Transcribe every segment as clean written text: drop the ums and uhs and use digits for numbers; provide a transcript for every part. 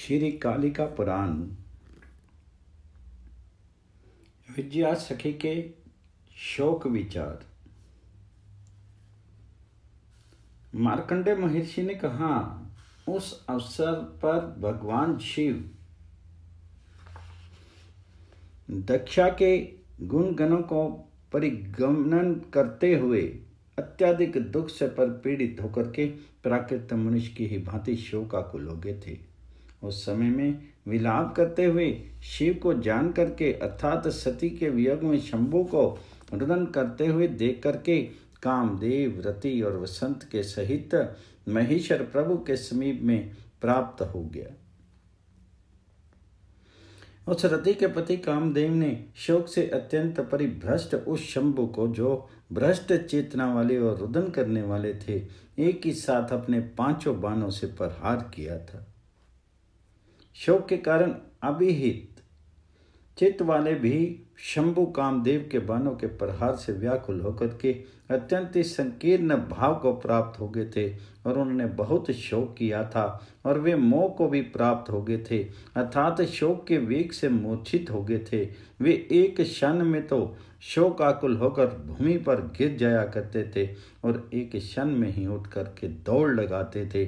श्री कालिका पुराण विद्या सखी के शोक विचार। मार्कंडेय महर्षि ने कहा, उस अवसर पर भगवान शिव दक्षा के गुणगणों को परिगमन करते हुए अत्यधिक दुख से पीड़ित होकर के प्राकृत मनुष्य की ही भांति शोकाकुल हो गए थे। उस समय में विलाप करते हुए शिव को जान करके अर्थात सती के वियोग में शंभु को रुदन करते हुए देख करके कामदेव, रति और वसंत के सहित महेश्वर प्रभु के समीप में प्राप्त हो गया। उस रति के पति कामदेव ने शोक से अत्यंत परिभ्रष्ट उस शंभु को, जो भ्रष्ट चेतना वाले और रुदन करने वाले थे, एक ही साथ अपने 5 बाणों से प्रहार किया था। शोक के कारण अभिहित चित्त वाले भी शंभु कामदेव के बाणों के प्रहार से व्याकुल होकर के अत्यंत संकीर्ण भाव को प्राप्त हो गए थे और उन्होंने बहुत शोक किया था और वे मोह को भी प्राप्त हो गए थे, अर्थात शोक के वेग से मूर्छित हो गए थे। वे एक क्षण में तो शोकाकुल होकर भूमि पर गिर जाया करते थे और एक क्षण में ही उठ करके दौड़ लगाते थे।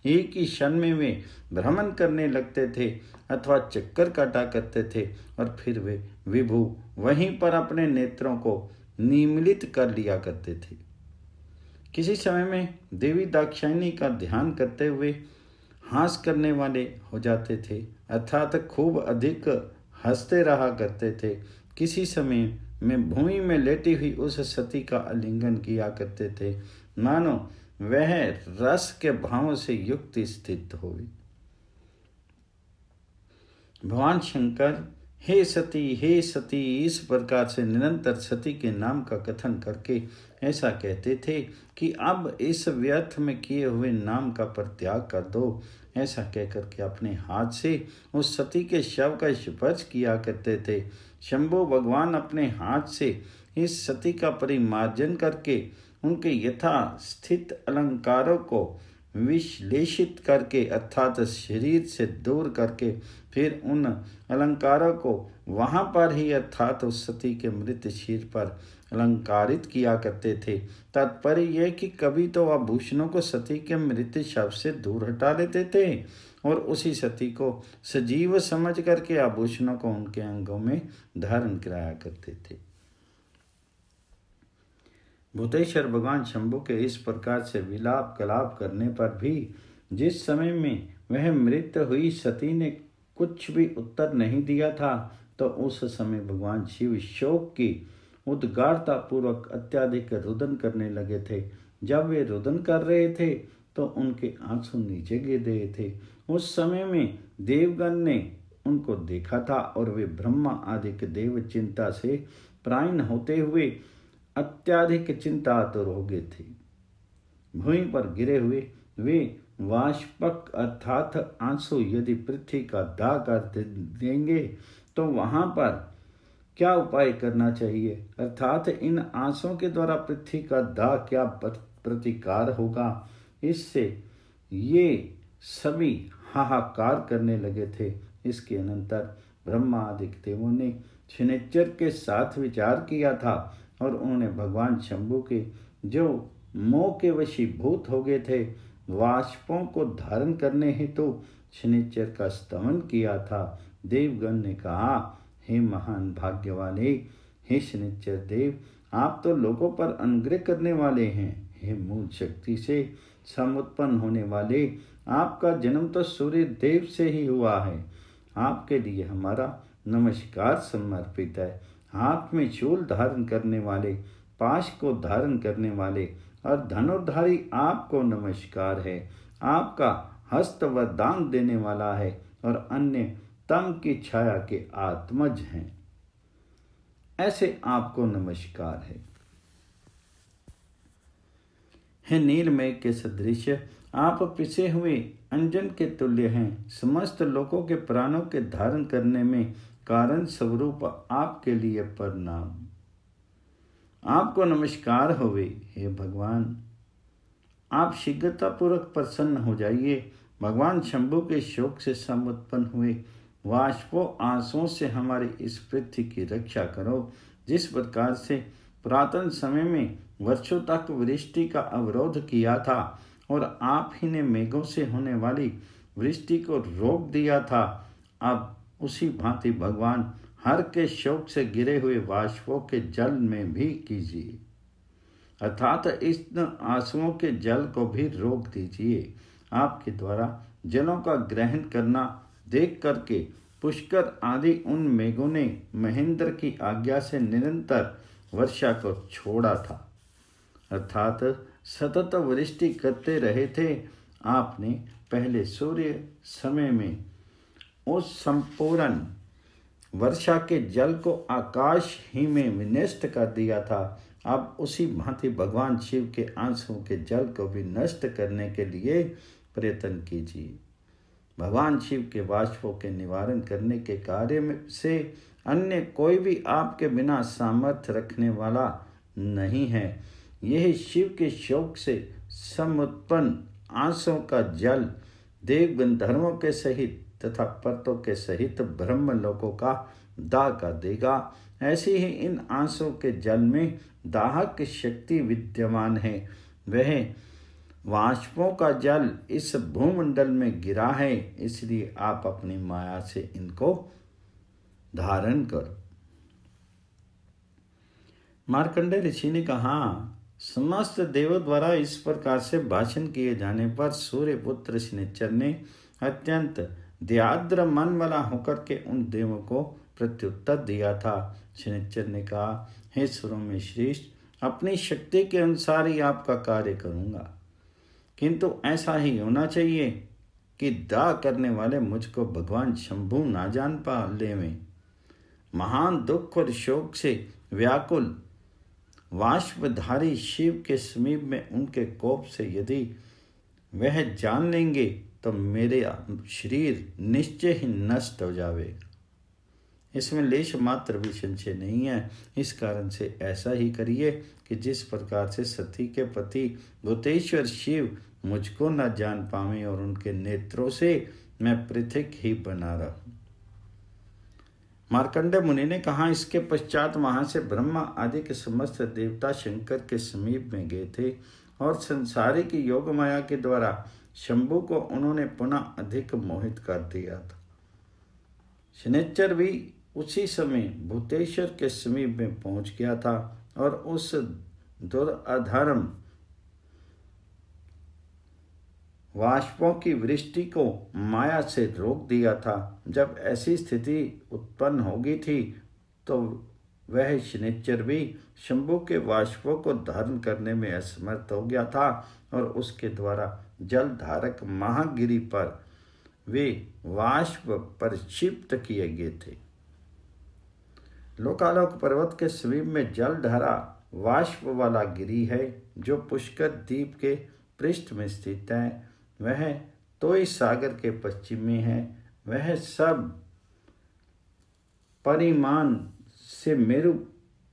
एक ही क्षण में वे भ्रमण करने लगते थे अथवा चक्कर काटा करते थे और फिर वे विभु वहीं पर अपने नेत्रों को निमीलित कर लिया करते थे। किसी समय में देवी दाक्षायणी का ध्यान करते हुए हास करने वाले हो जाते थे, अर्थात खूब अधिक हंसते रहा करते थे। किसी समय में भूमि में लेटी हुई उस सती का आलिंगन किया करते थे, मानो वह रस के भावों से युक्त स्थित हो। भगवान शंकर हे सती इस प्रकार से निरंतर सती के नाम का कथन करके ऐसा कहते थे कि अब इस व्यर्थ में किए हुए नाम का परित्याग कर दो। ऐसा कहकर के अपने हाथ से उस सती के शव का स्पर्श किया करते थे। शंभु भगवान अपने हाथ से इस सती का परिमार्जन करके उनके यथा स्थित अलंकारों को विश्लेषित करके अर्थात शरीर से दूर करके फिर उन अलंकारों को वहां पर ही अर्थात उस सती के मृत शीर पर अलंकारित किया करते थे। तात्पर्य यह कि कभी तो आभूषणों को सती के मृत शव से दूर हटा लेते थे और उसी सती को सजीव समझ करके आभूषणों को उनके अंगों में धारण कराया करते थे। भूतेश्वर भगवान शंभु के इस प्रकार से विलाप कलाप करने पर भी जिस समय में वह मृत हुई सती ने कुछ भी उत्तर नहीं दिया था, तो उस समय भगवान शिव शोक की उद्गारता पूर्वक अत्यधिक रुदन करने लगे थे। जब वे रुदन कर रहे थे तो उनके आंसू नीचे गिर रहे थे। उस समय में देवगण ने उनको देखा था और वे ब्रह्मा आदि देव चिंता से प्रायण होते हुए अत्यधिक चिंतातुर हो गए थे। भूमि पर गिरे हुए वे वाष्पक अर्थात आंसू यदि पृथ्वी का दाह कर देंगे तो वहां पर क्या उपाय करना चाहिए, अर्थात इन आंसुओं के द्वारा पृथ्वी का दाह क्या प्रतिकार होगा। इससे ये सभी हाहाकार करने लगे थे। इसके अनंतर ब्रह्मा आदि देवों ने शनिचर के साथ विचार किया था और उन्होंने भगवान शंभु के, जो मोह के वशीभूत हो गए थे, वाष्पों को धारण करने हेतु शनिचर का स्तवन किया था। देवगण ने कहा, हे महान भाग्य वाले, हे शनिचर देव, आप तो लोगों पर अनुग्रह करने वाले हैं। हे मूल शक्ति से समुत्पन्न होने वाले, आपका जन्म तो सूर्य देव से ही हुआ है। आपके लिए हमारा नमस्कार समर्पित है। हाथ में शूल धारण करने वाले, पाश को धारण करने वाले और धनुर्धारी आपको नमस्कार है। आपका हस्त वरदान देने वाला है और अन्य तम की छाया के आत्मज हैं। ऐसे आपको नमस्कार है। हे नीलमय के सदृश, आप पिसे हुए अंजन के तुल्य हैं। समस्त लोगों के प्राणों के धारण करने में कारण स्वरूप आपके लिए प्रणाम। आपको नमस्कार होवे। हे भगवान, आप शीघ्रतापूर्वक प्रसन्न हो जाइए। भगवान शंभु के शोक से समुत्पन्न हुए वाष्पों आंसुओं से हमारी इस पृथ्वी की रक्षा करो। जिस प्रकार से पुरातन समय में वर्षों तक वृष्टि का अवरोध किया था और आप ही ने मेघों से होने वाली वृष्टि को रोक दिया था, अब उसी भांति भगवान हर के शोक से गिरे हुए वाष्पों के जल में भी कीजिए, अर्थात इस आंसुओं के जल को भी रोक दीजिए। आपके द्वारा जलों का ग्रहण करना देख करके पुष्कर आदि उन मेघों ने महेंद्र की आज्ञा से निरंतर वर्षा को छोड़ा था, अर्थात सतत वृष्टि करते रहे थे। आपने पहले सूर्य समय में उस संपूर्ण वर्षा के जल को आकाश ही में विनष्ट कर दिया था, अब उसी भांति भगवान शिव के आंसुओं के जल को भी नष्ट करने के लिए प्रयत्न कीजिए। भगवान शिव के वाष्पों के निवारण करने के कार्य में से अन्य कोई भी आपके बिना सामर्थ्य रखने वाला नहीं है। यही शिव के शोक से समुत्पन्न आंसुओं का जल देव गंधर्वों के सहित तथा पर्तों के सहित ब्रह्म लोकों का दाह कर देगा। ऐसे ही इन आंसुओं के जल में दाहक शक्ति विद्यमान है। वह वाष्पों का जल इस भूमंडल में गिरा है, इसलिए आप अपनी माया से इनको धारण करो। मार्कंडेय ऋषि ने कहा, समस्त देवों द्वारा इस प्रकार से भाषण किए जाने पर सूर्यपुत्र शनिचर ने अत्यंत दयाद्र मन वाला होकर के उन देवों को प्रत्युत्तर दिया था। शनिचर ने कहा, हे सुरों में श्रेष्ठ, अपनी शक्ति के अनुसार ही आपका कार्य करूंगा, किंतु ऐसा ही होना चाहिए कि दाह करने वाले मुझको भगवान शंभु ना जान पा लेवें। महान दुख और शोक से व्याकुल वाष्पधारी शिव के समीप में उनके कोप से यदि वह जान लेंगे तो मेरा शरीर निश्चय ही नष्ट हो जाएगा। इसमें लेश मात्र भी संशय नहीं है। इस कारण से ऐसा ही करिए कि जिस प्रकार से सती के पति भूतेश्वर शिव मुझको न जान पावे और उनके नेत्रों से मैं पृथक ही बना रहूं। मार्कंडेय मुनि ने कहा, इसके पश्चात वहां से ब्रह्मा आदि के समस्त देवता शंकर के समीप में गए थे और संसारिक योग माया के द्वारा शंभु को उन्होंने पुनः अधिक मोहित कर दिया था। शनिचर भी उसी समय भूतेश्वर के समीप में पहुंच गया था और उस दुराधर्म वाष्पों की वृष्टि को माया से रोक दिया था। जब ऐसी स्थिति उत्पन्न होगी थी तो वह शनिचर भी शंभु के वाष्पों को धारण करने में असमर्थ हो गया था और उसके द्वारा जल धारक महागिरी पर वे वाष्प प्रक्षिप्त किए गए थे। लोकालोक पर्वत के समीप में जल धारा वाष्प वाला गिरी है जो पुष्कर द्वीप के पृष्ठ में स्थित है। वह तोई सागर के पश्चिम में है। वह सब परिमाण से मेरु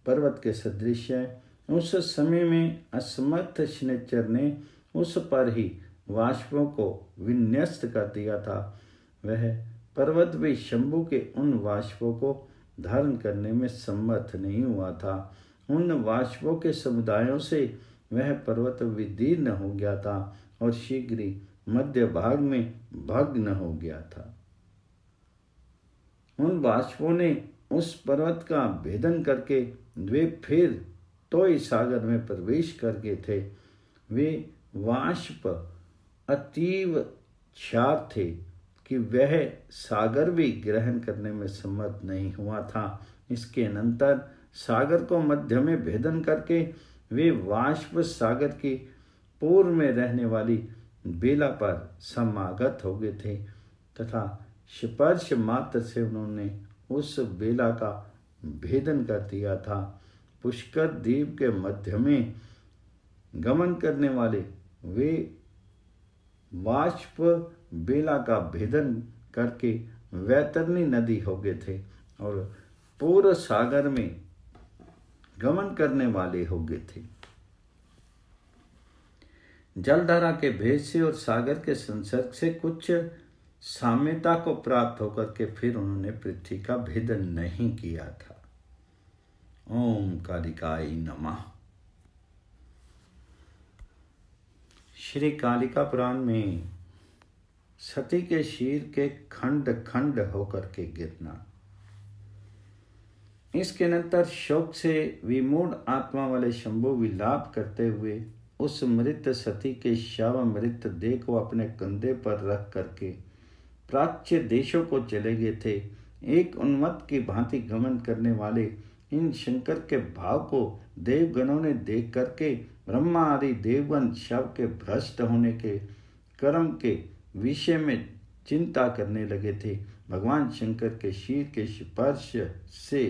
पर्वत के सदृश है। उस समय में असमर्थ शनिचर ने उस पर ही वाष्पों को विन्यस्त कर दिया था। वह पर्वत भी शंभु के उन वाष्पों को धारण करने में समर्थ नहीं हुआ था। उन वाष्पों के समुदायों से वह पर्वत विदीर्ण हो गया था और शीघ्र ही मध्य भाग में भग्न हो गया था। उन वाष्पों ने उस पर्वत का भेदन करके वे फिर तोय सागर में प्रवेश कर गए थे। वे वाष्प अतीव क्षार थे कि वह सागर भी ग्रहण करने में समर्थ नहीं हुआ था। इसके अनंतर सागर को मध्य में भेदन करके वे वाष्प सागर की पूर्व में रहने वाली बेला पर समागत हो गए थे तथा स्पर्श मात्र से उन्होंने उस बेला का भेदन कर दिया था। पुष्कर द्वीप के मध्य में गमन करने वाले वे वाष्प बेला का भेदन करके वैतरणी नदी हो गए थे और पूर्व सागर में गमन करने वाले हो गए थे। जलधारा के भेद से और सागर के संसर्ग से कुछ साम्यता को प्राप्त होकर के फिर उन्होंने पृथ्वी का भेदन नहीं किया था। ओम कालिकाय नमः। श्री कालिका पुराण में सती के शीर के खंड खंड होकर के गिरना, इसके अनंतर शोक से विमूढ़ आत्मा वाले शंभु विलाप करते हुए उस मृत सती के शव मृत देह को अपने कंधे पर रख करके प्राच्य देशों को चले गए थे। एक उन्मत्त की भांति गमन करने वाले इन शंकर के भाव को देवगणों ने देख करके ब्रह्मा आदि देवगण शव के भ्रष्ट होने के कर्म के विषय में चिंता करने लगे थे। भगवान शंकर के शीर के स्पर्श से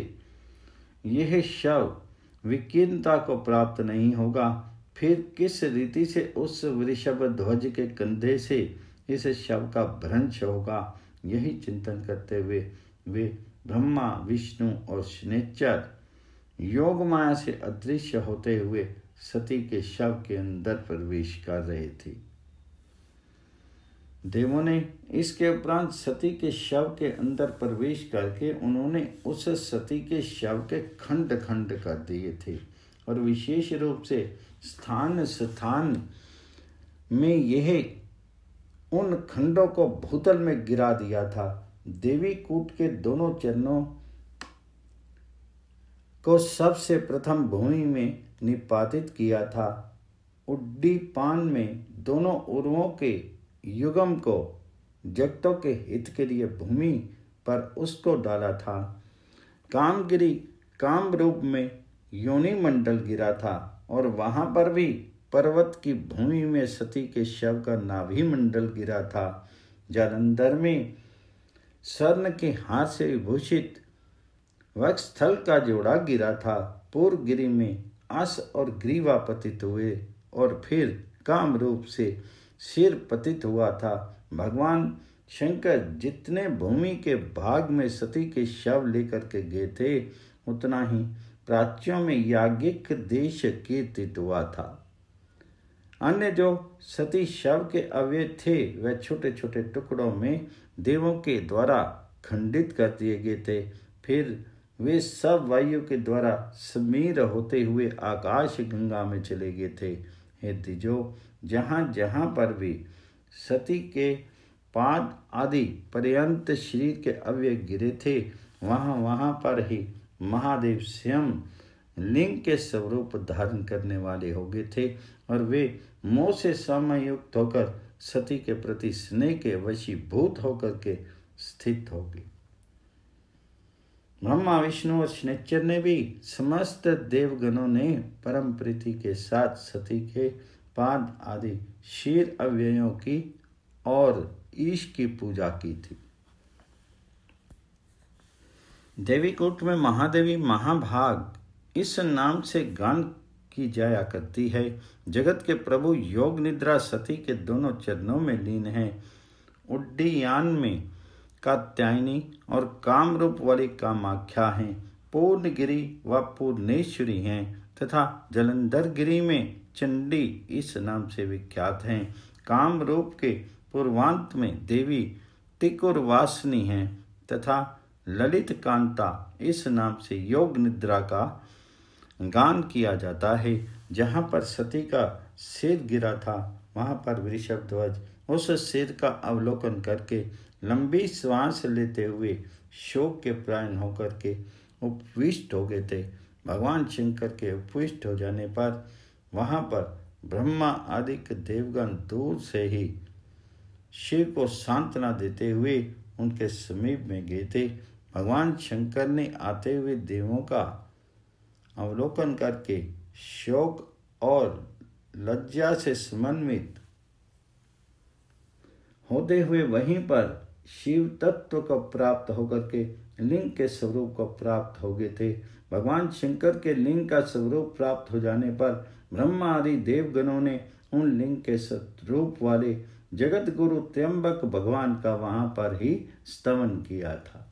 यह शव विकीर्णता को प्राप्त नहीं होगा, फिर किस रीति से उस वृषभ ध्वज के कंधे से इस शव का भ्रंश होगा। यही चिंतन करते हुए वे ब्रह्मा विष्णु और शनैश्चर योग माया से अदृश्य होते हुए सती के शव के अंदर प्रवेश कर रहे थे। देवों ने इसके उपरांत सती के शव के अंदर प्रवेश करके उन्होंने उस सती के शव के खंड खंड कर दिए थे और विशेष रूप से स्थान स्थान में यह उन खंडों को भूतल में गिरा दिया था। देवी कूट के दोनों चरणों को सबसे प्रथम भूमि में निपातित किया था। उड्डीपान में दोनों उर्वों के युगम को जगतों के हित के लिए भूमि पर उसको डाला था। कामगिरी काम रूप में योनि मंडल गिरा था और वहां पर भी पर्वत की भूमि में सती के शव का नाभि मंडल गिरा था। जालंधर में स्वर्ण के हाथ से विभूषित वक्षस्थल का जोड़ा गिरा था। पूर्व गिरी में अस और ग्रीवा पतित हुए और फिर काम रूप से सिर पतित हुआ था। भगवान शंकर जितने भूमि के भाग में सती के शव लेकर के गए थे उतना ही प्राच्यों में याज्ञिक देश कीर्तित हुआ था। अन्य जो सती शव के अवयव थे वह छोटे छोटे टुकड़ों में देवों के द्वारा खंडित कर दिए गए थे। फिर वे सब वायु के द्वारा समीर होते हुए आकाश गंगा में चले गए थे। हे द्विजो, जहाँ जहाँ पर भी सती के पाद आदि पर्यंत शरीर के अवयव गिरे थे वहाँ वहाँ पर ही महादेव स्वयं लिंग के स्वरूप धारण करने वाले हो गए थे और वे मोह से समयुक्त होकर सती के प्रति स्नेह के वशीभूत होकर के स्थित हो गए। ब्रह्मा विष्णु और शनैश्चर ने भी समस्त देवगणों ने परम प्रीति के साथ सती के पाद आदि शीर अवयवों की और ईश की पूजा की थी। देवीकूट में महादेवी महाभाग इस नाम से गान की जाया करती है। जगत के प्रभु योग निद्रा सती के दोनों चरणों में लीन है। उड्डीयान में कात्यायनी और काम रूप वाली कामाख्या हैं। पूर्णगिरी व पूर्णेश्वरी हैं तथा जलंधर गिरी में चंडी इस नाम से विख्यात हैं। काम रूप के पूर्वांत में देवी तिकुरवासिनी हैं तथा ललित कांता इस नाम से योग निद्रा का गान किया जाता है। जहाँ पर सती का सिर गिरा था वहाँ पर वृषभ ध्वज उस सिर का अवलोकन करके लंबी श्वास लेते हुए शोक के प्रायण होकर के उपविष्ट हो गए थे। भगवान शंकर के उपविष्ट हो जाने पर वहाँ पर ब्रह्मा आदि के देवगण दूर से ही शिव को सांत्वना देते हुए उनके समीप में गए थे। भगवान शंकर ने आते हुए देवों का अवलोकन करके शोक और लज्जा से समन्वित होते हुए वहीं पर शिव तत्व को प्राप्त होकर के लिंग के स्वरूप को प्राप्त हो गए थे। भगवान शंकर के लिंग का स्वरूप प्राप्त हो जाने पर ब्रह्मा आदि देवगणों ने उन लिंग के स्वरूप वाले जगत गुरु त्र्यंबक भगवान का वहां पर ही स्तवन किया था।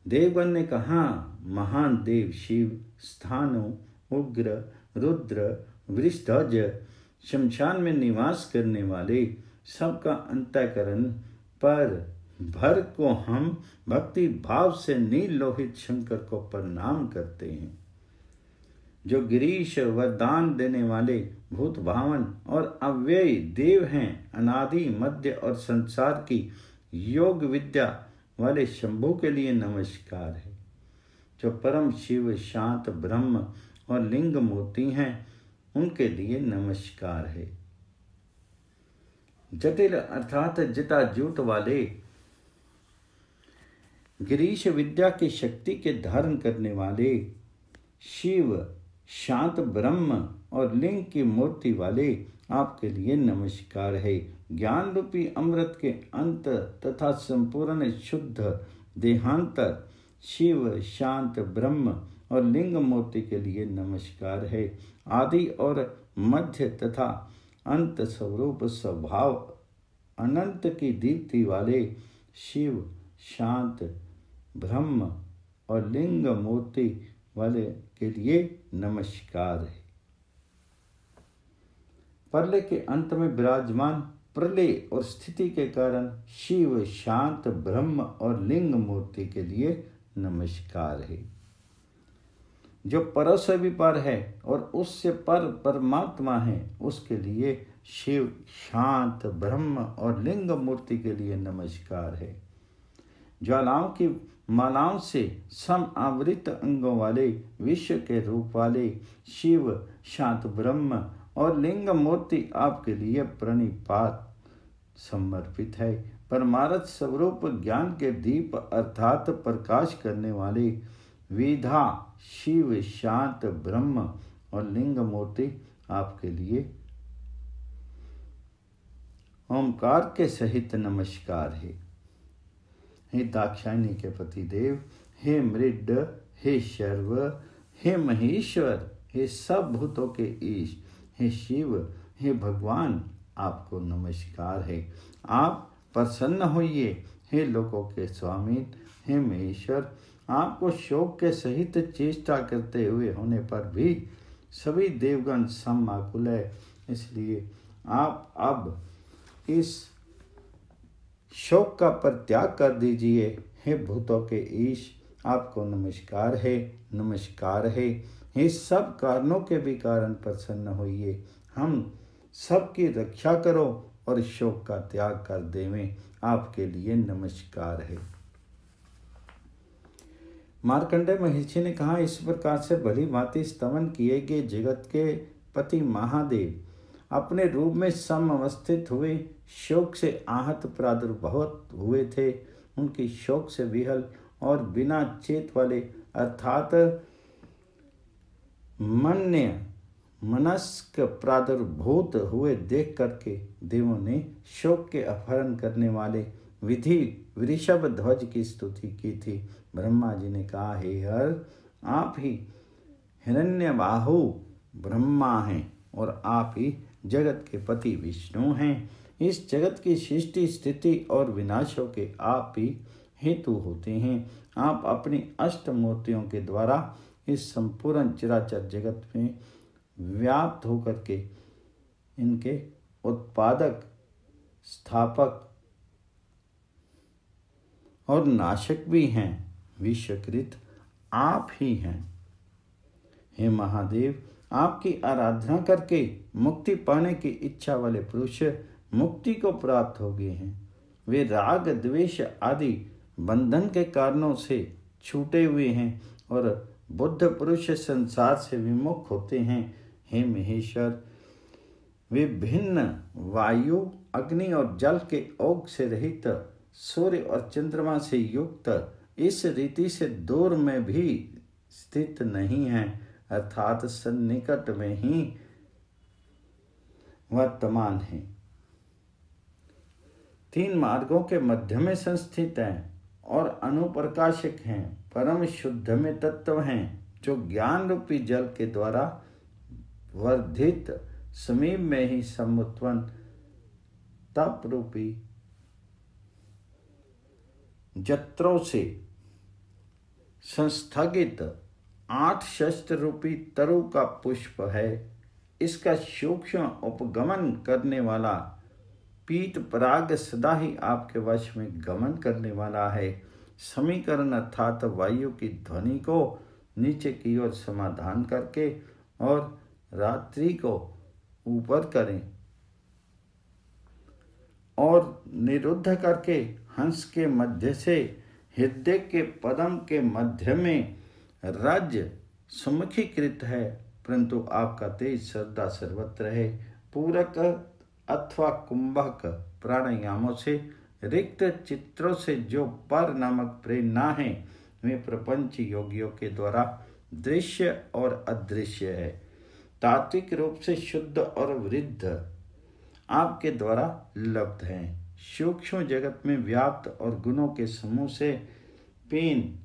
देवगण ने कहा, महान देव शिव स्थानु उग्र रुद्र वृषध्वज शमशान में निवास करने वाले सबका अंतःकरण पर भर को हम भक्ति भाव से नील लोहित शंकर को प्रणाम करते हैं, जो गिरीश वरदान देने वाले भूत भावन और अव्ययी देव हैं। अनादि मध्य और संसार की योग विद्या वाले शंभु के लिए नमस्कार है। जो परम शिव शांत ब्रह्म और लिंग मूर्ति हैं उनके लिए नमस्कार है। जटिल अर्थात जटाजूट वाले गिरीश विद्या की शक्ति के धारण करने वाले शिव शांत ब्रह्म और लिंग की मूर्ति वाले आपके लिए नमस्कार है। ज्ञान रूपी अमृत के अंत तथा संपूर्ण शुद्ध देहांतर शिव शांत ब्रह्म और लिंग मूर्ति के लिए नमस्कार है। आदि और मध्य तथा अंत स्वरूप स्वभाव अनंत की दीप्ति वाले शिव शांत ब्रह्म और लिंग मूर्ति वाले के लिए नमस्कार है। प्रलय के अंत में विराजमान प्रलय और स्थिति के कारण शिव शांत ब्रह्म और लिंग मूर्ति के लिए नमस्कार है। जो पर से भी पर है और उससे पर परमात्मा है उसके लिए शिव शांत ब्रह्म और लिंग मूर्ति के लिए नमस्कार है। ज्वालाओं की मालाओं से सम आवृत अंगों वाले विश्व के रूप वाले शिव शांत ब्रह्म और लिंग मूर्ति आपके लिए प्रणिपात समर्पित है। परमार्थ स्वरूप ज्ञान के दीप अर्थात प्रकाश करने वाले विधा शिव शांत ब्रह्म और लिंग मूर्ति आपके लिए ओंकार के सहित नमस्कार है। हे दाक्षायणी के पति देव, हे मृड, हे शर्व, हे महेश्वर, हे सब भूतों के ईश, हे शिव, हे भगवान, आपको नमस्कार है। आप प्रसन्न होइए। हे लोकों के स्वामी, हे महेश्वर, आपको शोक के सहित चेष्टा करते हुए होने पर भी सभी देवगण समाकुल है, इसलिए आप अब इस शोक का परित्याग कर दीजिए। हे भूतों के ईश, आपको नमस्कार है, नमस्कार है। हे सब कारणों के भी कारण प्रसन्न होइए। हम सबकी रक्षा करो और शोक का त्याग कर देवें, आपके लिए नमस्कार है। मार्कंडेय महर्षि ने कहा, इस प्रकार से भली भांति स्तवन किए गए जगत के पति महादेव अपने रूप में समवस्थित हुए शोक से आहत प्रादुर्भूत हुए थे। उनकी शोक से विहल और बिना चेत वाले अर्थात मन्य मनस्क प्रादुर्भूत हुए देख करके देवों ने शोक के अपहरण करने वाले विधि वृषभ ध्वज की स्तुति की थी। ब्रह्मा जी ने कहा, हे हर, आप ही हिरण्यबाहु ब्रह्मा हैं और आप ही जगत के पति विष्णु हैं। इस जगत की सृष्टि स्थिति और विनाशों के आप ही हेतु होते हैं। आप अपनी अष्ट मूर्तियों के द्वारा इस संपूर्ण चराचर जगत में व्याप्त होकर के इनके उत्पादक, स्थापक और नाशक भी हैं। विश्वकृत आप ही हैं। हे महादेव, आपकी आराधना करके मुक्ति पाने की इच्छा वाले पुरुष मुक्ति को प्राप्त हो गए हैं। वे राग द्वेष आदि बंधन के कारणों से छूटे हुए हैं और बुद्ध पुरुष संसार से विमुख होते हैं। हे महेश्वर, वे भिन्न वायु, अग्नि और जल के ओग से रहित, सूर्य और चंद्रमा से युक्त, इस रीति से दूर में भी स्थित नहीं है, अर्थात सन्निकट में ही वर्तमान है। तीन मार्गों के मध्य में संस्थित हैं और अनुप्रकाशक हैं। परम शुद्ध में तत्व हैं जो ज्ञान रूपी जल के द्वारा वर्धित समीप में ही समुत्पन्न तप रूपी जत्रों से संस्थगित 8 शस्त्र रूपी तरु का पुष्प है। इसका सूक्ष्म उपगमन करने वाला पीत पराग सदा ही आपके वश में गमन करने वाला है। समीकरण अर्थात वायु की ध्वनि को नीचे की ओर समाधान करके और रात्रि को ऊपर करें और निरुद्ध करके हंस के मध्य से हृदय के पदम के मध्य में राज्य सुमुखीकृत है, परंतु आपका तेज श्रद्धा सर्वत्र है। पूरक अथवा कुंभक प्राणायामों से रिक्त चित्रों से जो पर नामक प्रेरणा है वे प्रपंच योगियों के द्वारा दृश्य और अदृश्य है। तात्विक रूप से शुद्ध और वृद्ध आपके द्वारा लब्ध हैं। सूक्ष्म जगत में व्याप्त और गुणों के समूह से पेन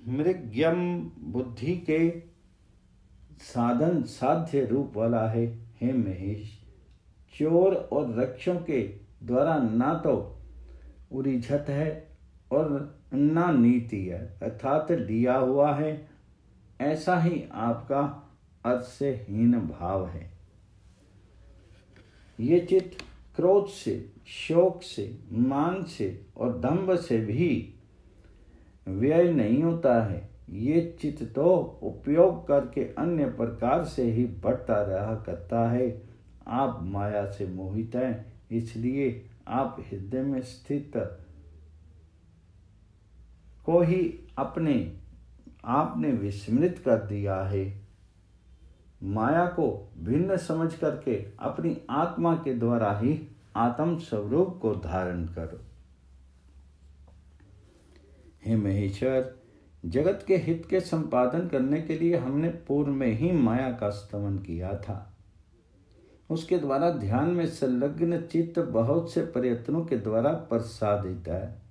मृग्यम बुद्धि के साधन साध्य रूप वाला है। हे महेश, चोर और रक्षों के द्वारा ना तो उरिझत है और ना नीति है, अर्थात दिया हुआ है, ऐसा ही आपका अर्थ से हीन भाव है। ये चित्त क्रोध से, शोक से, मान से और दंभ से भी व्यय नहीं होता है। ये चित्त तो उपयोग करके अन्य प्रकार से ही बढ़ता रहा करता है। आप माया से मोहित हैं, इसलिए आप हृदय में स्थित को ही आपने विस्मृत कर दिया है। माया को भिन्न समझ करके अपनी आत्मा के द्वारा ही आत्म स्वरूप को धारण करो। हे महेश्वर, जगत के हित के संपादन करने के लिए हमने पूर्व में ही माया का स्तमन किया था। उसके द्वारा ध्यान में संलग्न चित्त बहुत से प्रयत्नों के द्वारा प्रसादित है।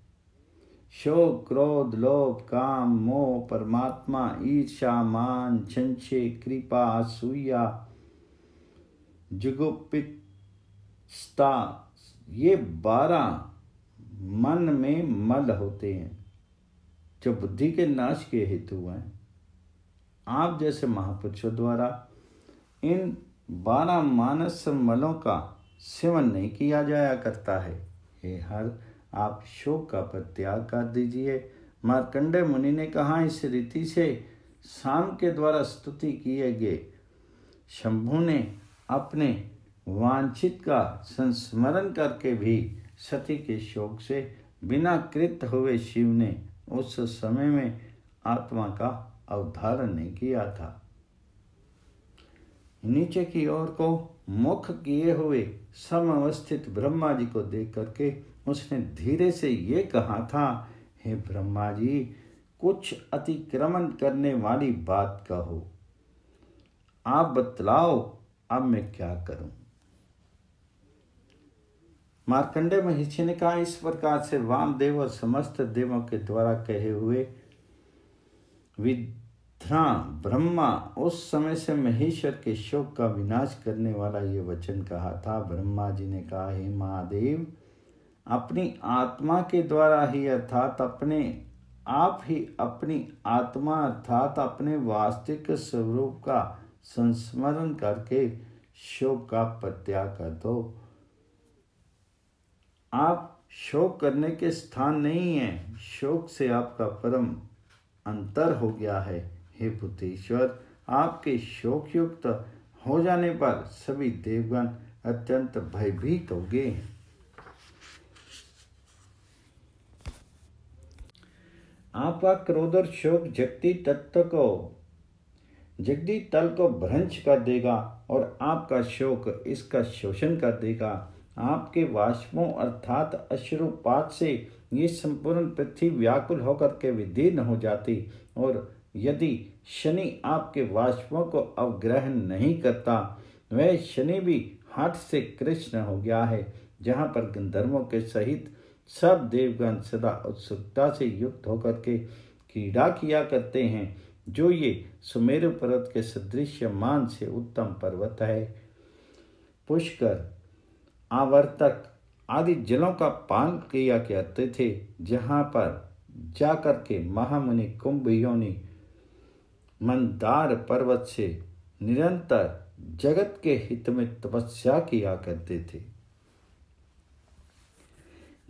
शोक, क्रोध, लोभ, काम, मोह, परमात्मा, ईर्ष्या, मान, संशय, कृपा, असूया, जुगुप्सिता, ये 12 मन में मल होते हैं जो बुद्धि के नाश के हेतु हैं। आप जैसे महापुरुषों द्वारा इन 12 मानस मलों का सेवन नहीं किया जाया करता है। हे हर, आप शोक का परित्याग कर दीजिए। मार्कंडेय मुनि ने कहा, इस रीति से शाम के द्वारा स्तुति किए गए शंभु ने अपने वांछित का संस्मरण करके भी सती के शोक से बिना कृत हुए शिव ने उस समय में आत्मा का अवधारण नहीं किया था। नीचे की ओर को मुख किए हुए समवस्थित ब्रह्मा जी को देख करके उसने धीरे से ये कहा था, हे ब्रह्मा जी, कुछ अतिक्रमण करने वाली बात कहो, आप बतलाओ अब मैं क्या करूं। मार्कंडेय महर्षि ने कहा, इस प्रकार से वामदेव और समस्त देवों के द्वारा कहे हुए विद्या ब्रह्मा उस समय से महेश्वर के शोक का विनाश करने वाला ये वचन कहा था। ब्रह्मा जी ने कहा, हे महादेव, अपनी आत्मा के द्वारा ही अर्थात आप ही अपनी आत्मा अर्थात अपने वास्तविक स्वरूप का संस्मरण करके शोक का परित्याग कर दो। आप शोक करने के स्थान नहीं हैं, शोक से आपका परम अंतर हो गया है। हे पुत्रेश्वर, आपके शोक युक्त हो जाने पर सभी देवगण अत्यंत भयभीत हो गए। आपका क्रोध और शोक जगती तल को भ्रंश कर देगा और आपका शोक इसका शोषण कर देगा। आपके वाष्पों अर्थात अश्रुपात से ये संपूर्ण पृथ्वी व्याकुल होकर के विदीर्ण हो जाती, और यदि शनि आपके वाष्पों को अवग्रहण नहीं करता, वह शनि भी हठ से कृष्ण हो गया है। जहाँ पर गंधर्वों के सहित सब देवगण सदा उत्सुकता से युक्त होकर के क्रीड़ा किया करते हैं, जो ये सुमेरु पर्वत के सदृश मान से उत्तम पर्वत है। पुष्कर, आवर्तक आदि जलों का पान किया करते थे, जहाँ पर जाकर के महामुनि कुंभ योनि मंदार पर्वत से निरंतर जगत के हित में तपस्या किया करते थे।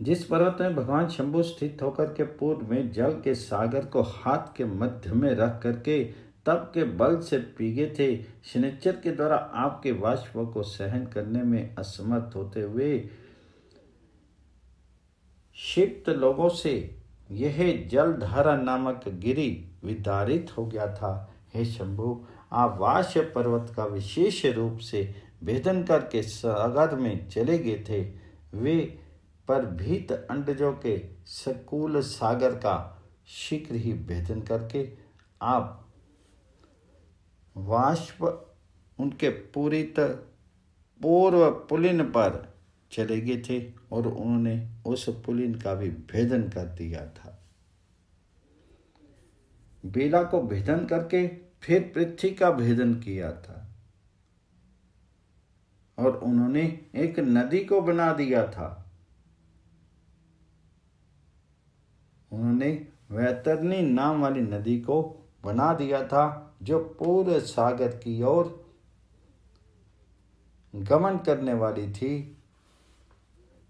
जिस पर्वत में भगवान शंभु स्थित होकर के पूर्व में जल के सागर को हाथ के मध्य में रख करके तप के बल से पीगे थे, शनिचर के द्वारा आपके वाष्पों को सहन करने में असमर्थ होते हुए क्षिप्त लोगों से यह जलधारा नामक गिरि विदारित हो गया था। हे शंभु, आप वाष्य पर्वत का विशेष रूप से भेदन करके सागर में चले गए थे। वे पर भीत अंडजों के सकुल सागर का शीघ्र ही भेदन करके आप वाष्प उनके पूर्व पुलिन पर चले गए थे और उन्होंने उस पुलिन का भी भेदन कर दिया था। बेला को भेदन करके फिर पृथ्वी का भेदन किया था और उन्होंने एक नदी को बना दिया था। उन्होंने वैतरणी नाम वाली नदी को बना दिया था जो पूर्व सागर की ओर गमन करने वाली थी।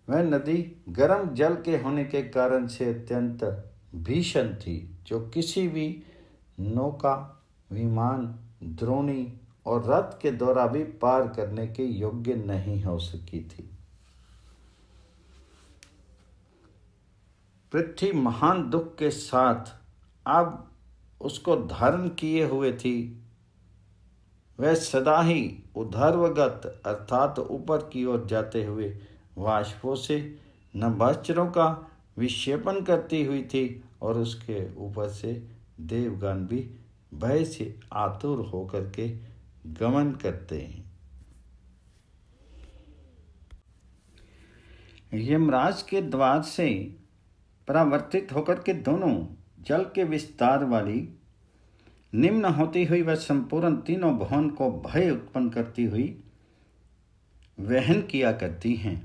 वह नदी गर्म जल के होने के कारण से अत्यंत भीषण थी, जो किसी भी नौका, विमान, द्रोणी और रथ के द्वारा भी पार करने के योग्य नहीं हो सकी थी। पृथ्वी महान दुख के साथ अब उसको धारण किए हुए थी। वह सदा ही ऊर्ध्वगत अर्थात ऊपर की ओर जाते हुए वाष्पों से नभश्चरों का विक्षेपण करती हुई थी और उसके ऊपर से देवगण भी भय से आतुर होकर के गमन करते हैं। यमराज के द्वार से परावर्तित होकर के दोनों जल के विस्तार वाली निम्न होती हुई वह संपूर्ण तीनों भवन को भय उत्पन्न करती हुई वहन किया करती हैं।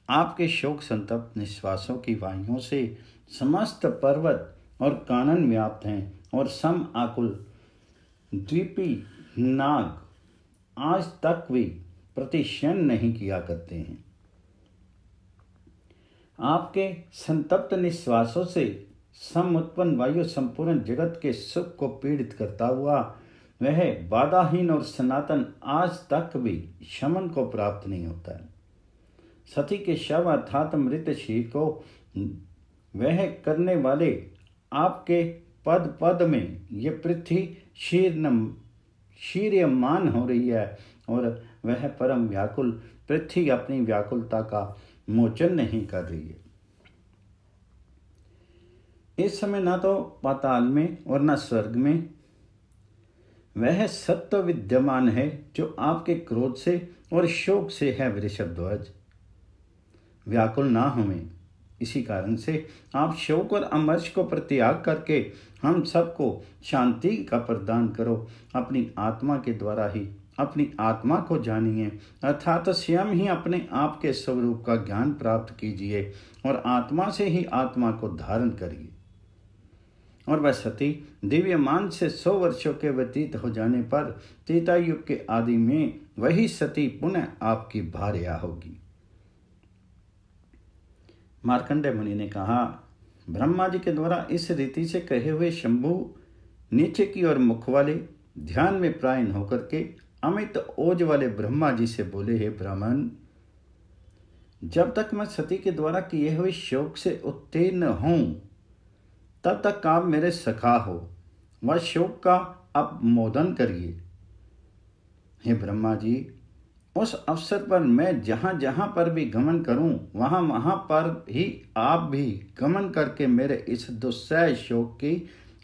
आपके शोक संतप्त निश्वासों की वायुओं से समस्त पर्वत और कानन व्याप्त हैं और सम आकुल द्वीपी नाग आज तक भी प्रतिक्षण नहीं किया करते हैं। आपके संतप्त निश्वासों से सम उत्पन्न वायु संपूर्ण जगत के सुख को पीड़ित करता हुआ वह बाधाहीन और सनातन आज तक भी शमन को प्राप्त नहीं होता है। सती के शव अर्थात मृत शरीर को वह करने वाले आपके पद पद में ये पृथ्वी शीर्यमान हो रही है और वह परम व्याकुल पृथ्वी अपनी व्याकुलता का मोचन नहीं कर रही है। इस समय ना तो पाताल में और न स्वर्ग में वह सत्व विद्यमान है जो आपके क्रोध से और शोक से है। वृषभध्वज, व्याकुल ना होवें, इसी कारण से आप शोक और अमर्ष को परित्याग करके हम सबको शांति का प्रदान करो। अपनी आत्मा के द्वारा ही अपनी आत्मा को जानिए, अर्थात स्वयं ही अपने आप के स्वरूप का ज्ञान प्राप्त कीजिए और आत्मा से ही आत्मा को धारण करिए। और वह सती दिव्यमान से 100 वर्षों के व्यतीत हो जाने पर त्रेता युग के आदि में वही सती पुनः आपकी भार्या होगी। मार्कंडेय मुनि ने कहा, ब्रह्मा जी के द्वारा इस रीति से कहे हुए शंभु नीचे की ओर मुख वाले ध्यान में प्रायण होकर के अमित ओज वाले ब्रह्मा जी से बोले, हे ब्राह्मण, जब तक मैं सती के द्वारा किए हुए शोक से उत्तीर्ण हूं तब तक आप मेरे सखा हो, वह शोक का अपमोदन करिए। हे ब्रह्मा जी, उस अवसर पर मैं जहाँ जहाँ पर भी गमन करूं वहाँ वहाँ पर ही आप भी गमन करके मेरे इस दुस्सह शोक की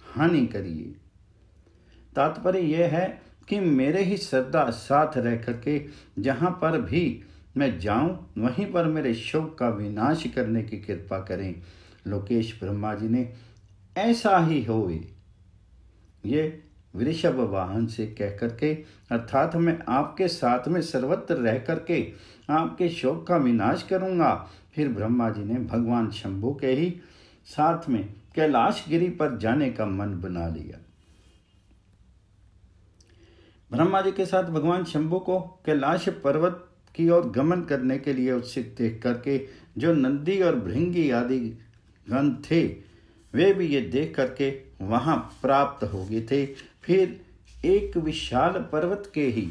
हानि करिए। तात्पर्य यह है कि मेरे ही श्रद्धा साथ रह करके जहाँ पर भी मैं जाऊं वहीं पर मेरे शोक का विनाश करने की कृपा करें। लोकेश ब्रह्मा जी ने ऐसा ही होवे ये वृषभ वाहन से कह करके, अर्थात मैं आपके साथ में सर्वत्र रह करके आपके शोक का विनाश करूंगा। फिर ब्रह्मा जी ने भगवान शंभु के ही साथ में कैलाश गिरी पर जाने का मन बना लिया। ब्रह्मा जी के साथ भगवान शंभु को कैलाश पर्वत की ओर गमन करने के लिए उत्सुक देख करके जो नंदी और भृंगी आदि गण थे, वे भी ये देख करके वहां प्राप्त हो गए थे। फिर एक विशाल पर्वत के ही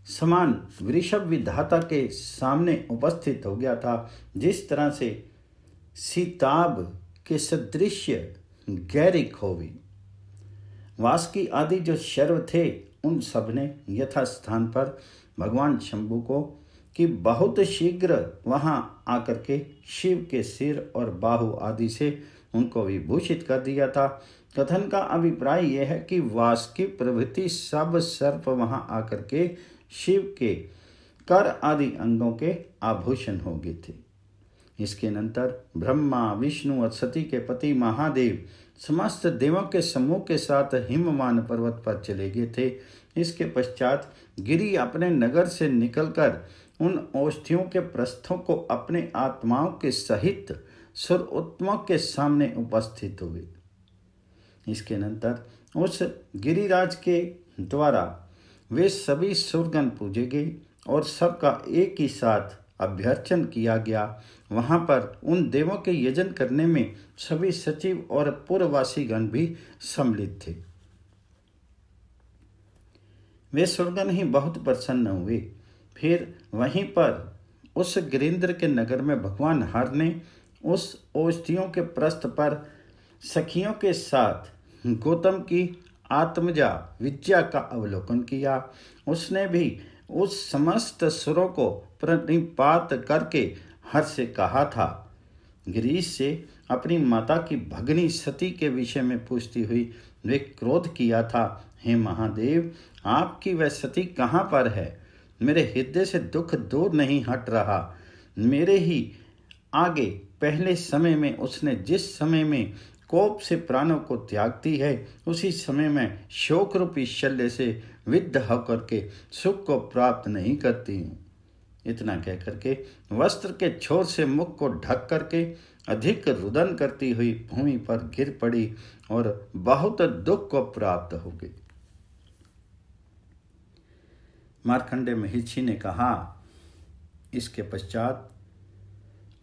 समान वृषभ विधाता के सामने उपस्थित हो गया था। जिस तरह से सीताब के सदृश गहरी खोवी, वासुकी आदि जो शर्व थे, उन सब ने यथा स्थान पर भगवान शंभु को कि बहुत शीघ्र वहां आकर के शिव के सिर और बाहु आदि से उनको विभूषित कर दिया था। कथन का अभिप्राय यह है कि वासुकी प्रभृति सब सर्प वहां आकर के शिव के कर आदि अंगों के आभूषण हो गए थे। इसके अनंतर ब्रह्मा, विष्णु और सती के पति महादेव समस्त देवों के समूह के साथ हिमवान पर्वत पर चले गए थे। इसके पश्चात गिरि अपने नगर से निकलकर उन औषधियों के प्रस्थों को अपने आत्माओं के सहित सुरोत्तमों के सामने उपस्थित हुए। इसके अनंतर उस गिरिराज के द्वारा वे सभी सुरगण पूजे गए और सबका एक ही साथ अभ्यर्चन किया गया। वहां पर उन देवों के यजन करने में सभी सचिव और पूर्ववासी गण भी सम्मिलित थे। वे सुरगण ही बहुत प्रसन्न हुए। फिर वहीं पर उस गिरीन्द्र के नगर में भगवान हर ने उस औषधियों के प्रस्थ पर सखियों के साथ गौतम की आत्मजा विद्या का अवलोकन किया। उसने भी उस समस्त सुरों को प्रणिपात करके हर से कहा था। गिरीश से अपनी माता की भगनी सती के विषय में पूछती हुई वे क्रोध किया था, हे महादेव, आपकी वह सती कहाँ पर है? मेरे हृदय से दुख दूर नहीं हट रहा। मेरे ही आगे पहले समय में उसने जिस समय में कोप से प्राणों को त्यागती है, उसी समय में शोक रूपी शल्य से विद्ध होकर के सुख को प्राप्त नहीं करती हूँ। इतना कह करके वस्त्र के छोर से मुख को ढक करके अधिक रुदन करती हुई भूमि पर गिर पड़ी और बहुत दुख को प्राप्त हो गई। मार्कंडेय महर्षि ने कहा, इसके पश्चात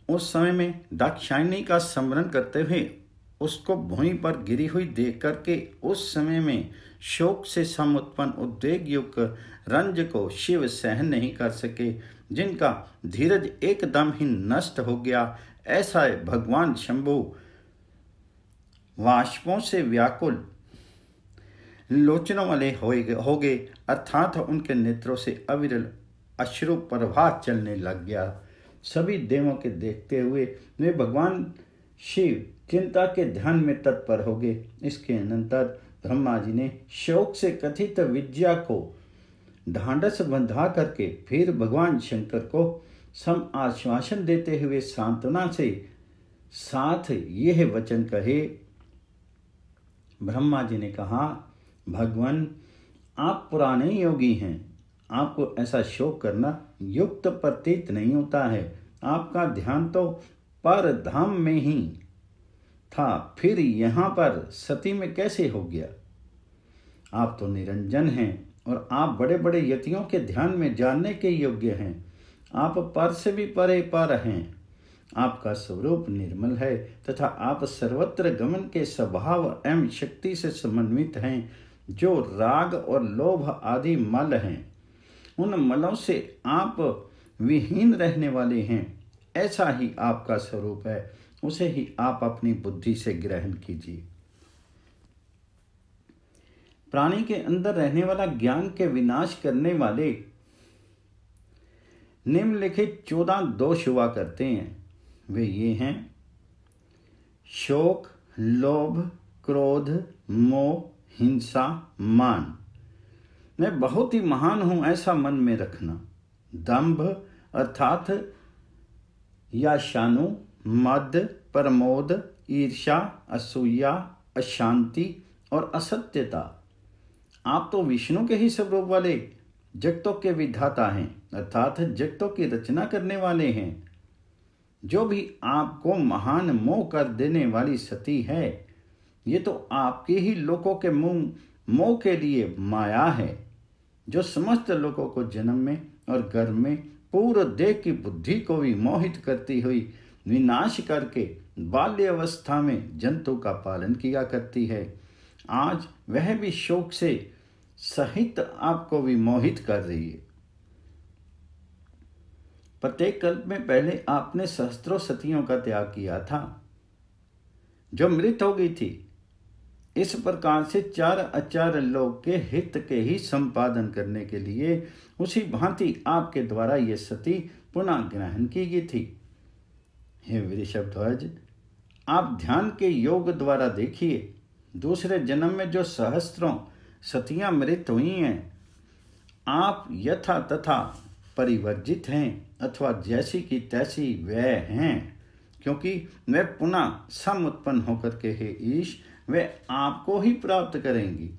उस समय में दाक्षायणी का स्मरण करते हुए उसको भूमि पर गिरी हुई देख करके उस समय में शोक से समुत्पन्न उद्वेग युक्त रंज को शिव सहन नहीं कर सके, जिनका धीरज एकदम ही नष्ट हो गया। ऐसा भगवान शंभु वाष्पों से व्याकुल लोचनों वाले हो गए, अर्थात उनके नेत्रों से अविरल अश्रु प्रवाह चलने लग गया। सभी देवों के देखते हुए वे भगवान शिव चिंता के ध्यान में तत्पर हो गए। इसके अनंतर ब्रह्मा जी ने शोक से कथित विद्या को ढांढस बंधा करके फिर भगवान शंकर को सम आश्वासन देते हुए सांत्वना से साथ यह वचन कहे। ब्रह्मा जी ने कहा, भगवान, आप पुराने योगी हैं, आपको ऐसा शोक करना युक्त प्रतीत नहीं होता है। आपका ध्यान तो पर धाम में ही था, फिर यहाँ पर सती में कैसे हो गया? आप तो निरंजन हैं और आप बड़े बड़े यतियों के ध्यान में जानने के योग्य हैं। आप पर से भी परे पर हैं। आपका स्वरूप निर्मल है तथा आप सर्वत्र गमन के स्वभाव एवं शक्ति से समन्वित हैं। जो राग और लोभ आदि मल हैं, उन मलों से आप विहीन रहने वाले हैं। ऐसा ही आपका स्वरूप है, उसे ही आप अपनी बुद्धि से ग्रहण कीजिए। प्राणी के अंदर रहने वाला ज्ञान के विनाश करने वाले निम्नलिखित 14 दोष हुआ करते हैं। वे ये हैं: शोक, लोभ, क्रोध, मोह, हिंसा, मान। मैं बहुत ही महान हूं ऐसा मन में रखना। दंभ अर्थात या शानु, मद, प्रमोद, ईर्ष्या, असूया, अशांति और असत्यता। आप तो विष्णु के ही स्वरूप वाले जगतों के विधाता हैं, अर्थात जगतों की रचना करने वाले हैं। जो भी आपको महान मोह कर देने वाली सती है, ये तो आपके ही लोगों के मुंह मोह के लिए माया है, जो समस्त लोगों को जन्म में और गर्भ में पूर्ण देह की बुद्धि को भी मोहित करती हुई विनाश करके बाल्यावस्था में जंतु का पालन किया करती है। आज वह भी शोक से सहित आपको भी मोहित कर रही है। प्रत्येक कल्प में पहले आपने सहस्त्रों सतियों का त्याग किया था, जो मृत हो गई थी। इस प्रकार से चार अचार लोक के हित के ही संपादन करने के लिए उसी भांति आपके द्वारा ये सती पुनः ग्रहण की गई थी। हे वृषभध्वज, आप ध्यान के योग द्वारा देखिए, दूसरे जन्म में जो सहस्त्रों सतियां मृत हुई हैं, आप यथा तथा परिवर्जित हैं अथवा जैसी की तैसी वह हैं, क्योंकि वे पुनः सम उत्पन्न होकर के हे ईश वे आपको ही प्राप्त करेंगी।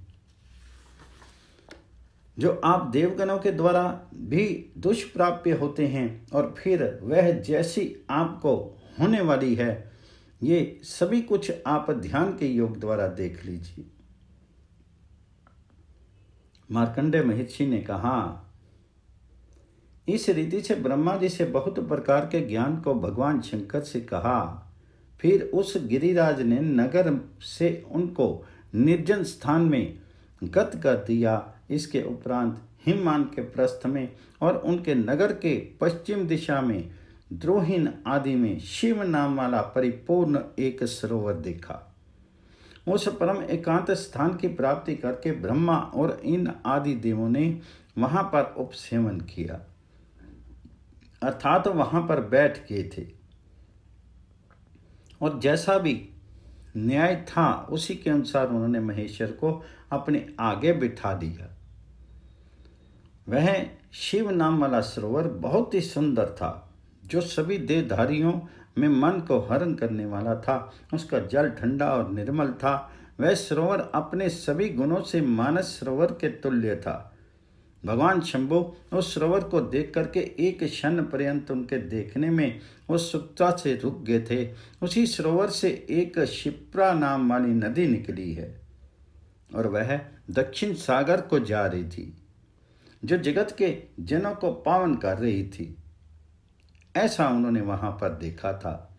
जो आप देवगणों के द्वारा भी दुष्प्राप्य होते हैं और फिर वह जैसी आपको होने वाली है, ये सभी कुछ आप ध्यान के योग द्वारा देख लीजिए। मार्कंडेय महर्षि ने कहा, इस रीति से ब्रह्मा जी से बहुत प्रकार के ज्ञान को भगवान शंकर से कहा। फिर उस गिरिराज ने नगर से उनको निर्जन स्थान में गत कर दिया। इसके उपरांत हिममान के प्रस्थ में और उनके नगर के पश्चिम दिशा में द्रोहिन आदि में शिव नाम वाला परिपूर्ण एक सरोवर देखा। उस परम एकांत स्थान की प्राप्ति करके ब्रह्मा और इन आदि देवों ने वहां पर उपसेवन किया, अर्थात वहां पर बैठ गए थे और जैसा भी न्याय था उसी के अनुसार उन्होंने महेश्वर को अपने आगे बिठा दिया। वह शिव नाम वाला सरोवर बहुत ही सुंदर था, जो सभी देहधारियों में मन को हरण करने वाला था। उसका जल ठंडा और निर्मल था। वह सरोवर अपने सभी गुणों से मानस सरोवर के तुल्य था। भगवान शंभु उस सरोवर को देख करके एक क्षण पर्यंत उनके देखने में उत्सुकता से रुक गए थे। उसी सरोवर से एक शिप्रा नाम वाली नदी निकली है और वह दक्षिण सागर को जा रही थी, जो जगत के जनों को पावन कर रही थी। ऐसा उन्होंने वहां पर देखा था।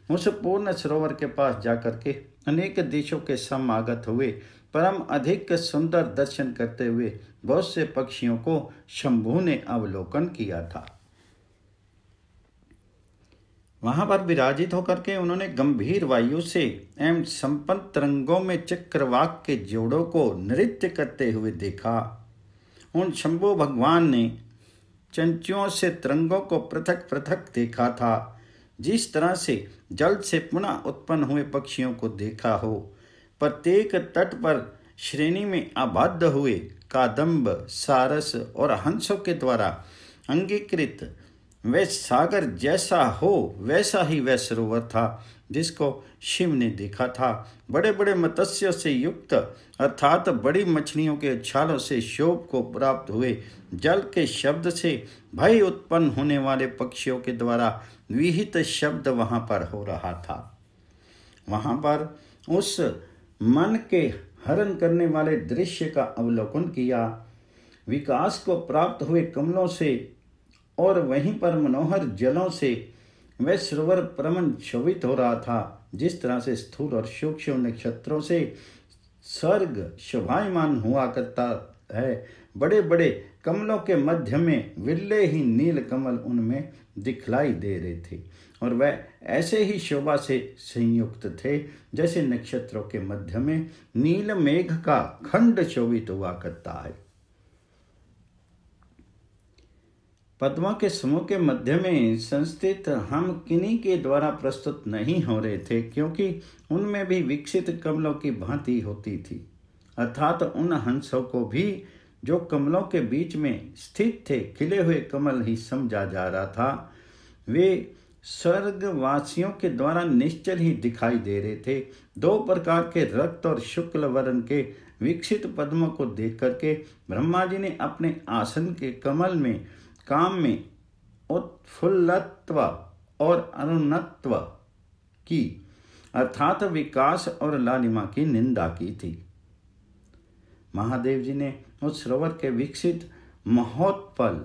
उस पूर्ण सरोवर के पास जाकर के अनेक देशों के समागत हुए परम अधिक सुंदर दर्शन करते हुए बहुत से पक्षियों को शंभु ने अवलोकन किया था। वहां पर विराजित होकर के उन्होंने गंभीर वायु से एवं संपन्न तरंगों में चक्रवाक के जोड़ों को नृत्य करते हुए देखा। उन शंभु भगवान ने चंचुओं से तरंगों को पृथक पृथक देखा था, जिस तरह से जल से पुनः उत्पन्न हुए पक्षियों को देखा हो। प्रत्येक तट पर श्रेणी में आबद्ध हुए कादम्ब, सारस और हंसों के द्वारा अंगीकृत वह सागर जैसा हो वैसा ही वह सरोवर था, जिसको शिव ने देखा था। बड़े बड़े मत्स्यों से युक्त अर्थात बड़ी मछलियों के छालों से शोभ को प्राप्त हुए जल के शब्द से भय उत्पन्न होने वाले पक्षियों के द्वारा विहित शब्द वहां पर हो रहा था। वहां पर उस मन के हरण करने वाले दृश्य का अवलोकन किया। विकास को प्राप्त हुए कमलों से और वहीं पर मनोहर जलों से वह सरोवर परम शोभित हो रहा था। जिस तरह से स्थूल और सूक्ष्म नक्षत्रों से स्वर्ग शोभायमान हुआ करता है, बड़े बड़े कमलों के मध्य में विरले ही नील कमल उनमें दिखलाई दे रहे थे और वह ऐसे ही शोभा से संयुक्त थे जैसे नक्षत्रों के मध्य में नील मेघ का खंड शोभित हुआ करता है। पद्मा के समूह के मध्य में संस्थित हम किन्हीं के द्वारा प्रस्तुत नहीं हो रहे थे, क्योंकि उनमें भी विकसित कमलों की भांति होती थी, अर्थात उन हंसों को भी जो कमलों के बीच में स्थित थे खिले हुए कमल ही समझा जा रहा था। वे स्वर्गवासियों के द्वारा निश्चल ही दिखाई दे रहे थे। दो प्रकार के रक्त और शुक्ल वर्ण के विकसित पद्मों को देख करके ब्रह्मा जी ने अपने आसन के कमल में काम में उत्फुल्लत्व और अरुणत्व की अर्थात विकास और लालिमा की निंदा की थी। महादेव जी ने उस सरोवर के विकसित महोत्पल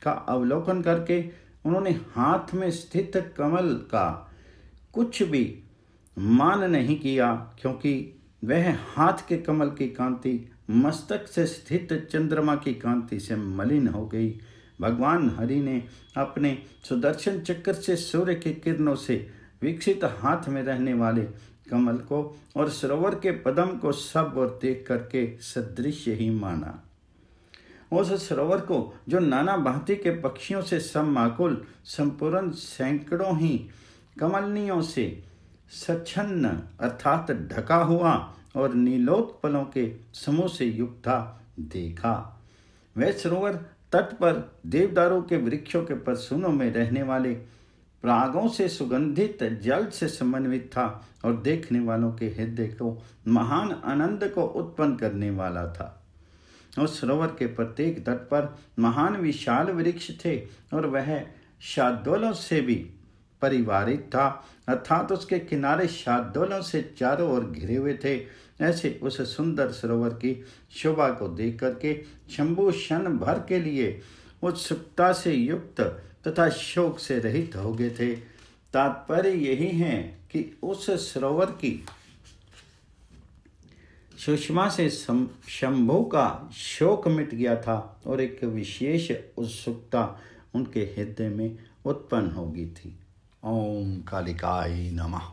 का अवलोकन करके उन्होंने हाथ में स्थित कमल का कुछ भी मान नहीं किया, क्योंकि वह हाथ के कमल की कांति मस्तक से स्थित चंद्रमा की कांति से मलिन हो गई। भगवान हरि ने अपने सुदर्शन चक्र से सूर्य की किरणों से विकसित हाथ में रहने वाले कमल को और सरोवर के पद्म को सब और देख करके सदृश ही माना। उस सरोवर को जो नाना भांति के पक्षियों से समाकुल संपूर्ण सैकड़ों ही कमलनियों से सच्छन्न अर्थात ढका हुआ और नीलोत्पलों के समूह से युक्त था देखा। वह सरोवर तट पर देवदारों के वृक्षों के परसुनों में रहने वाले परागों से सुगंधित जल से समन्वित था और देखने वालों के हृदय को महान आनंद को उत्पन्न करने वाला था। उस सरोवर के प्रत्येक तट पर महान विशाल वृक्ष थे और वह शाद्वलों से भी परिवारित था, अर्थात उसके किनारे शाद्वलों से चारों ओर घिरे हुए थे। ऐसे उस सुंदर सरोवर की शोभा को देख करके शंभु क्षण भर के लिए उत्सुकता से युक्त तथा शोक से रहित हो गए थे। तात्पर्य यही है कि उस सरोवर की सुषमा से शंभु का शोक मिट गया था और एक विशेष उत्सुकता उनके हृदय में उत्पन्न हो गई थी। ओम कालिकाय नमः।